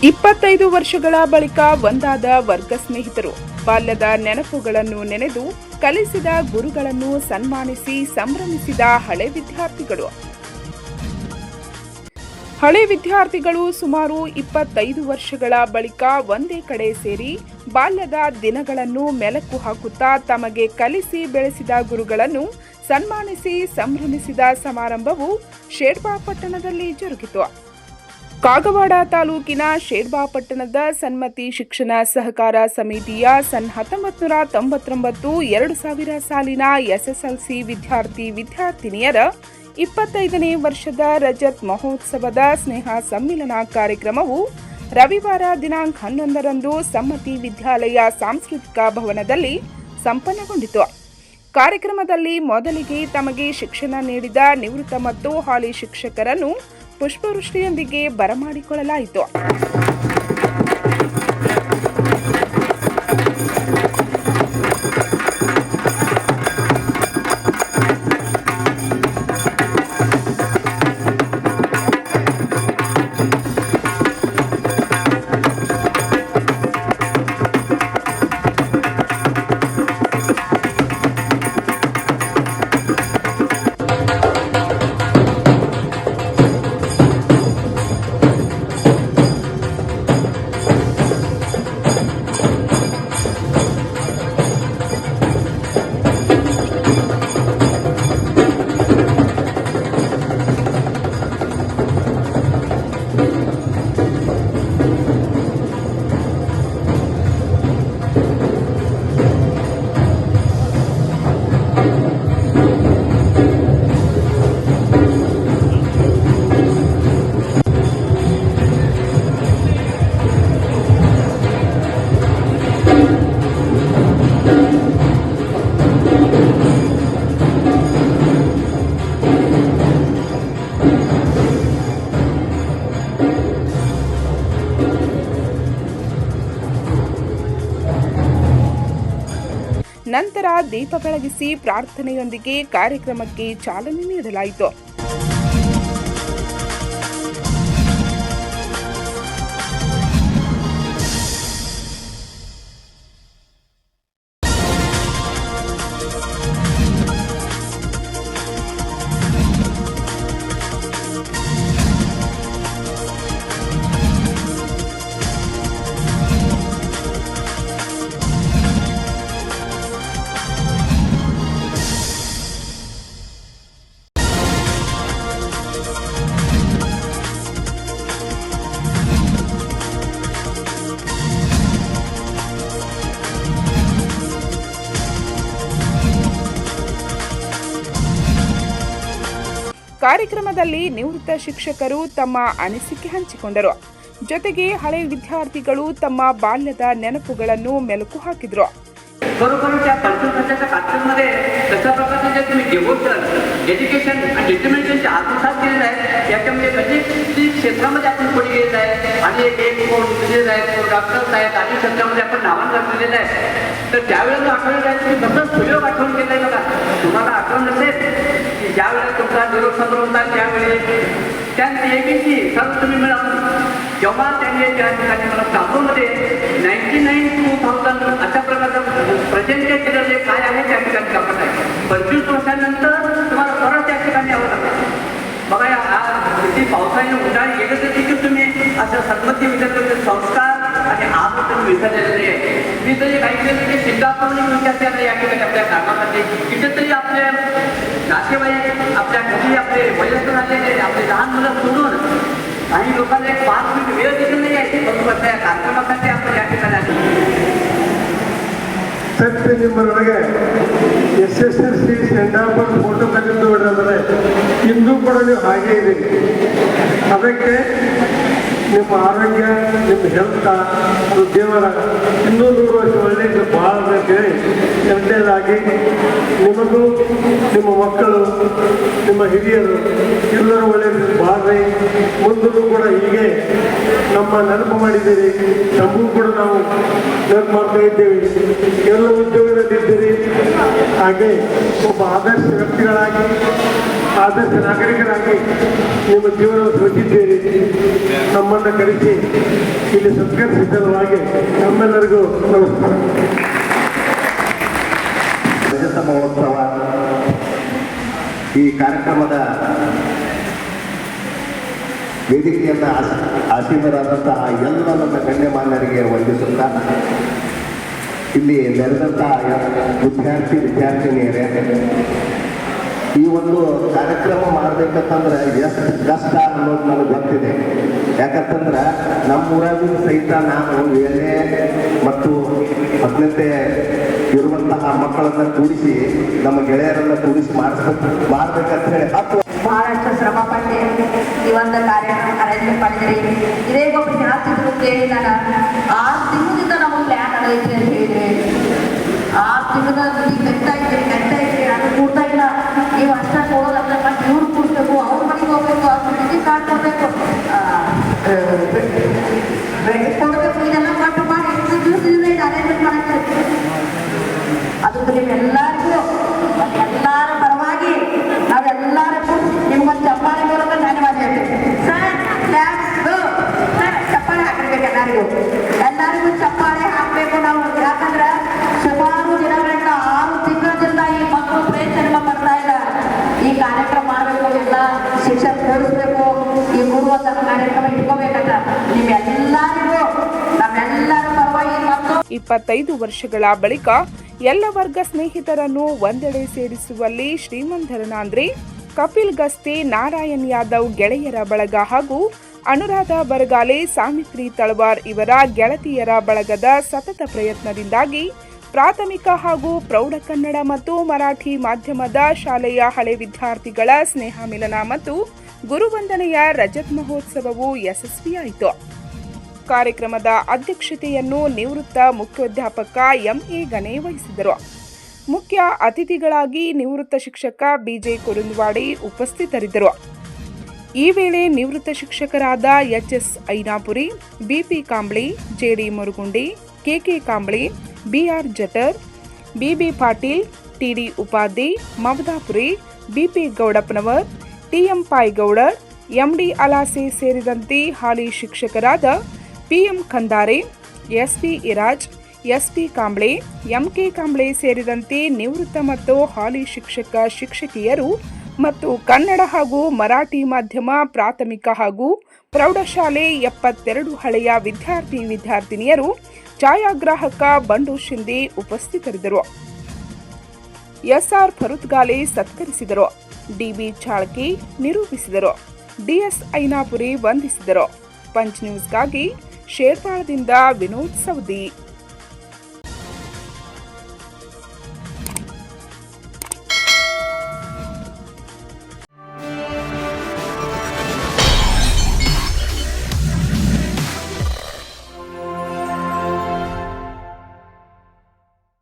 25 ವರ್ಷಗಳ ಬಳಿಕ ಒಂದಾದ ವರ್ಗ ಸ್ನೇಹಿತರು ಬಾಲ್ಯದ ನೆನಪುಗಳನ್ನು ನೆನೆದು ಕಲಿಸಿದ ಗುರುಗಳನ್ನು ಸನ್ಮಾನಿಸಿ ಸಂಭ್ರಮಿಸಿದ ಹಳೆ ವಿದ್ಯಾರ್ಥಿಗಳು ಸುಮಾರು 25 ವರ್ಷಗಳ ಬಳಿಕ ಒಂದೇ ಕಡೆ ಸೇರಿ ಬಾಲ್ಯದ ದಿನಗಳನ್ನು ಮೆಲುಕು ಹಾಕುತ್ತಾ ತಮಗೆ ಕಲಿಸಿ ಬೆಳೆಸಿದ ಗುರುಗಳನ್ನು ಸನ್ಮಾನಿಸಿ ಸಂಭ್ರಮಿಸಿದ ಸಮಾರಂಭವು ಶೇರ್ಬಾ ಪಟ್ಟಣದಲ್ಲಿ ಜರುಗಿತು. ಕಾಗವಾಡ ತಾಲೂಕಿನ ಶೇರ್ಬಾ ಪಟ್ಟಣದ ಸನ್ಮತಿ ಶಿಕ್ಷಣ ಸಹಕಾರ ಸಮಿತಿಯ ಸನ್ 1999-2000 ಸಾಲಿನ ಎಸ್ಎಸ್ಎಲ್ಸಿ ವಿದ್ಯಾರ್ಥಿನಿಯರ 25ನೇ ವರ್ಷದ ರಜತ್ ಮಹೋತ್ಸವದ ಸ್ನೇಹ ಸಮ್ಮಿಲನ ಕಾರ್ಯಕ್ರಮವು ರವಿವಾರ ದಿನಾಂಕ 11ರಂದು ಸಮ್ಮತಿ ವಿದ್ಯಾಲಯ ಸಾಂಸ್ಕೃತಿಕ ಭವನದಲ್ಲಿ ಸಂಪನ್ನಗೊಂಡಿತು. ಕಾರ್ಯಕ್ರಮದಲ್ಲಿ ಮೊದಲಿಗೆ ತಮಗೆ ಶಿಕ್ಷಣ ನೀಡಿದ ನಿವೃತ್ತ ಮತ್ತು ಹಾಲಿ ಶಿಕ್ಷಕರನ್ನು ಪುಷ್ಪವೃಷ್ಟಿಯೊಂದಿಗೆ ಬರಮಾಡಿಕೊಳ್ಳಲಾಯಿತು. ನಂತರ ದೀಪ ಬೆಳಗಿಸಿ ಪ್ರಾರ್ಥನೆಯೊಂದಿಗೆ ಕಾರ್ಯಕ್ರಮಕ್ಕೆ ಚಾಲನೆ ನೀಡಲಾಯಿತು. ಕಾರ್ಯಕ್ರಮದಲ್ಲಿ ನಿವೃತ್ತ ಶಿಕ್ಷಕರು ತಮ್ಮ ಅನಿಸಿಕೆ ಹಂಚಿಕೊಂಡರು. ಜೊತೆಗೆ ಹಳೆ ವಿದ್ಯಾರ್ಥಿಗಳು ತಮ್ಮ ಬಾಲ್ಯದ ನೆನಪುಗಳನ್ನು ಮೆಲುಕು ಹಾಕಿದರು. खरोखर त्या पंचवर्षाच्या कार्यक्रमामध्ये कशा प्रकारचे जे तुम्ही डिवोशन एज्युकेशन आणि डिटर्मिनेशनचे आत्मसात केलेलं आहे याच्यामध्ये कधी क्षेत्रामध्ये आपण पुढे गेलेलं आहे आणि एक कोण इंजिनियर आहेत, कोण डॉक्टर्स आहेत आणि क्षेत्रामध्ये आपण नामांकन केलेलं आहे. तर त्यावेळेला आठवलेलं आहे की कसं सुयोग आठवण केलं आहे बघा. तुम्हाला आठवण नसेल की ज्यावेळेस तुमचा निरोप समारोह होता त्यावेळेस त्यांनी ABC सर्व तुम्ही मिळालं जेव्हा त्यांनी त्या ठिकाणी मला साबूमध्ये 99-2000 अशा प्रकारचं प्रेझेंटेज केलं जे काय आहे त्या ठिकाणी दाखवत आहे. 25 वर्षानंतर तुम्हाला परत त्या ठिकाणी यावं लागतं. बघा आज किती पावसाने उन्हाळी गेलं तर देखील तुम्ही असं सन्मती विद्यार्थ्यांचे संस्कार आणि आज तुम्ही विसरलेले आहे. मी तरी काही केलं की सिंगापूरने विद्यार्थ्यांना या ठिकाणी आपल्या कामासाठी कितीतरी आपले नातेवाईक आपल्या घरी आपले वयस्कर आलेले आपले लहान मुलं सोडून काही लोकांना एक 5 मिनिट वेळ देखील नाही आहे बरोबर त्या कार्यक्रमासाठी आपण या ठिकाणी आलो. ಸತ್ಯ ನಿಮ್ಮೊಳಗೆ SSLC ಸೆಂಡಾಪರ್ ಫೋಟೋ ಕಲಿತು ಬಿಡೋದ್ರೆ ಇಂದು ಕೂಡ ನೀವು ಹಾಗೆ ಇದ್ದೀರಿ. ಅದಕ್ಕೆ ನಿಮ್ಮ ಆರೋಗ್ಯ ನಿಮ್ಮ ಹೆಲ್ತ್ ಅದು ದೇವರ 200 ವರ್ಷ ಒಳ್ಳೆಯದು ಭಾಳ ಅಂತೇಳಿ ಎರಡನೇದಾಗಿ ನಿಮಗೂ ನಿಮ್ಮ ಮಕ್ಕಳು ನಿಮ್ಮ ಹಿರಿಯರು ಎಲ್ಲರೂ ಒಳ್ಳೆಯದು ಬಾಳ್ರಿ. ಮುಂದೂ ಕೂಡ ಹೀಗೆ ನಮ್ಮ ನೆನಪು ಮಾಡಿದ್ದೀರಿ. ನಮಗೂ ಕೂಡ ನಾವು ನೆನಪು ಮಾಡ್ತಾ ಇದ್ದೇವೆ. ಎಲ್ಲ ಉದ್ಯೋಗದಲ್ಲಿದ್ದೀರಿ. ಹಾಗೆ ಒಬ್ಬ ಆದರ್ಶ ವ್ಯಕ್ತಿಗಳಾಗಿ ಆದರ್ಶ ನಾಗರಿಕರಾಗಿ ನಿಮ್ಮ ಜೀವನವನ್ನು ಸೃಜಿದ್ದೀರಿ. ನಮ್ಮನ್ನು ಕರೆಸಿ ಇಲ್ಲಿ ಸತ್ಕರಿಸಿದ್ದವಾಗಿ ನಮ್ಮೆಲ್ಲರಿಗೂ ನಮಸ್ಕಾರ. ರಜತ ಮಹೋತ್ಸವ ಈ ಕಾರ್ಯಕ್ರಮದ ವೇದಿಕೆಯನ್ನು ಆಸೀನರಾದಂತಹ ಎಲ್ಲ ನನ್ನ ಗಣ್ಯಮಾನ್ಯರಿಗೆ ವಂದಿಸುತ್ತಾ ಇಲ್ಲಿ ನೆರೆದಂತಹ ವಿದ್ಯಾರ್ಥಿನಿಯರೇ, ಈ ಒಂದು ಕಾರ್ಯಕ್ರಮ ಮಾಡಬೇಕಂತಂದ್ರೆ ಎಷ್ಟು ಕಷ್ಟ ಅನ್ನೋದು ನನಗೆ ಗೊತ್ತಿದೆ. ಯಾಕಂತಂದ್ರೆ ನಮ್ಮೂರಾಗೂ ಸಹಿತ ನಾನು 7ನೇ ಮತ್ತು 10ನೇ ಇರುವಂತಹ ಮಕ್ಕಳನ್ನು ಕೂಡಿಸಿ ನಮ್ಮ ಗೆಳೆಯರನ್ನು ಕೂಡಿಸಿ ಮಾಡ್ಬೇಕಂತ ಹೇಳಿ ಬಹಳಷ್ಟು ಶ್ರಮ ಪಟ್ಟು ಈ ಒಂದು ಕಾರ್ಯಕ್ರಮ ಅರೇಂಜ್ಮೆಂಟ್ ಮಾಡಿದ್ರಿ. ಇದೇ ಒಬ್ಬ ಹೇಳ್ತಿದ್ರು ಕೇಳಿ ನಾನು 6 ತಿಂಗಳಿಂದ ನಮಗೆ ಪ್ಲ್ಯಾನ್ ನಡೆಯುತ್ತೆ ಅಂತ ಹೇಳಿದ್ರಿ. 6 ತಿಂಗಳ ಬೆಟ್ಟ ಐತ್ರಿ ಅದು ಕೂಡ್ತಾ ಇಲ್ಲ. ನೀವು ಅಷ್ಟೇ ಕೊಡೋದಂದ್ರೆ ಮತ್ತೆ ಇವ್ರು ಕೂಡ್ಬೇಕು, ಅವ್ರ ಮನೆಗೆ ಹೋಗ್ಬೇಕು, ಅವ್ರ ಮನೆಗೆ ಕಾರ್ಡ್ ಕೊಡಬೇಕು, ಕೊಡಬೇಕು. ಇದೆಲ್ಲ ಕಟ್ಟು ಮಾಡಿ ಎಷ್ಟು ದಿವಸದಿಂದ ಇದು ಅರೇಂಜ್ಮೆಂಟ್ ಮಾಡಕ್ಕೆ ಅದು ನಿಮ್ಮೆಲ್ಲರಿಗೂ ಎಲ್ಲರ ಪರವಾಗಿ ನಾವೆಲ್ಲರಿಗೂ ನಿಮ್ಗೊಂದು ಚಪ್ಪಾಳೆ ಮೂಲಕ ಧನ್ಯವಾದ ಹೇಳ್ತೀವಿ. ಸರ್ ಚಪ್ಪಾಳೆ ಹಾಕಬೇಕು. ಎಲ್ಲರಿಗೂ ಚಪ್ಪಾಳೆ ಹಾಕಬೇಕು ನಾವು. ಯಾಕಂದ್ರೆ ಸುಮಾರು ದಿನಗಳಿಂದ 6 ತಿಂಗಳಿಂದ ಈ ಮಕ್ಕಳು ಪ್ರಯತ್ನ ಬರ್ತಾ ಇಲ್ಲ. ಈ ಕಾರ್ಯಕ್ರಮ ಮಾಡಬೇಕು, ಎಲ್ಲ ಶಿಕ್ಷಣ ತೋರಿಸ್ಬೇಕು, ಈ ಗುರುವಂತ ಕಾರ್ಯಕ್ರಮ ಇಟ್ಕೋಬೇಕಂತ ನಿಮ್ಮೆಲ್ಲರಿಗೂ ನಮ್ಮೆಲ್ಲರ ಪರವಾಗಿ 25 ವರ್ಷಗಳ ಬಳಿಕ ಎಲ್ಲ ವರ್ಗ ಸ್ನೇಹಿತರನ್ನು ಒಂದೆಡೆ ಸೇರಿಸುವಲ್ಲಿ ಶ್ರೀಮಂಧರನ ಅಂದ್ರೆ ಕಪಿಲ್ ಗಸ್ತಿ, ನಾರಾಯಣ್ ಯಾದವ್ ಗೆಳೆಯರ ಬಳಗ ಹಾಗೂ ಅನುರಾಧ ಬರಗಾಲೆ, ಸಾವಿತ್ರಿ ತಳವಾರ್ ಇವರ ಗೆಳತಿಯರ ಬಳಗದ ಸತತ ಪ್ರಯತ್ನದಿಂದಾಗಿ ಪ್ರಾಥಮಿಕ ಹಾಗೂ ಪ್ರೌಢ ಕನ್ನಡ ಮತ್ತು ಮರಾಠಿ ಮಾಧ್ಯಮದ ಶಾಲೆಯ ಹಳೆ ವಿದ್ಯಾರ್ಥಿಗಳ ಸ್ನೇಹ ಮಿಲನ ಮತ್ತು ಗುರುವಂದನೆಯ ರಜತ್ ಮಹೋತ್ಸವವು ಯಶಸ್ವಿಯಾಯಿತು. ಕಾರ್ಯಕ್ರಮದ ಅಧ್ಯಕ್ಷತೆಯನ್ನು ನಿವೃತ್ತ ಮುಖ್ಯೋಧ್ಯಾಪಕ ಎಂಎ ಗಣೆ ವಹಿಸಿದರು. ಮುಖ್ಯ ಅತಿಥಿಗಳಾಗಿ ನಿವೃತ್ತ ಶಿಕ್ಷಕ ಬಿಜೆ ಕುರುಂದವಾಡಿ ಉಪಸ್ಥಿತರಿದ್ದರು. ಈ ವೇಳೆ ನಿವೃತ್ತ ಶಿಕ್ಷಕರಾದ H S Ainapuri, B P Kambli, J D Murugundi, K K Kambli, B R Jatar, B B Patil, T D Upadhya, Mamadapuri, B P Gowdappanavar, T M Paygoudar, M D Alase ಸೇರಿದಂತೆ ಹಾಲಿ ಶಿಕ್ಷಕರಾದ P M Khandare, S P Iraj, S P Kamble, M K Kamble ಸೇರಿದಂತೆ ನಿವೃತ್ತ ಮತ್ತು ಹಾಲಿ ಶಿಕ್ಷಕ ಶಿಕ್ಷಕಿಯರು ಮತ್ತು ಕನ್ನಡ ಹಾಗೂ ಮರಾಠಿ ಮಾಧ್ಯಮ ಪ್ರಾಥಮಿಕ ಹಾಗೂ ಪ್ರೌಢಶಾಲೆ 72 ಹಳೆಯ ವಿದ್ಯಾರ್ಥಿನಿಯರು, ಛಾಯಾಗ್ರಾಹಕ ಬಂಡು ಶಿಂದೆ ಉಪಸ್ಥಿತರಿದ್ದರು. ಎಸ್ಆರ್ ಫರುತ್ಗಾಲೆ ಸತ್ಕರಿಸಿದರು. ಡಿಬಿ ಚಾಳ್ಕಿ ನಿರೂಪಿಸಿದರು. ಡಿಎಸ್ ಐನಾಪುರಿ ವಂದಿಸಿದರು. ಪಂಚ್ ನ್ಯೂಸ್ಗಾಗಿ ಶೇರ್ಪಾಳದಿಂದ ವಿನೋದ್ ಸವದಿ.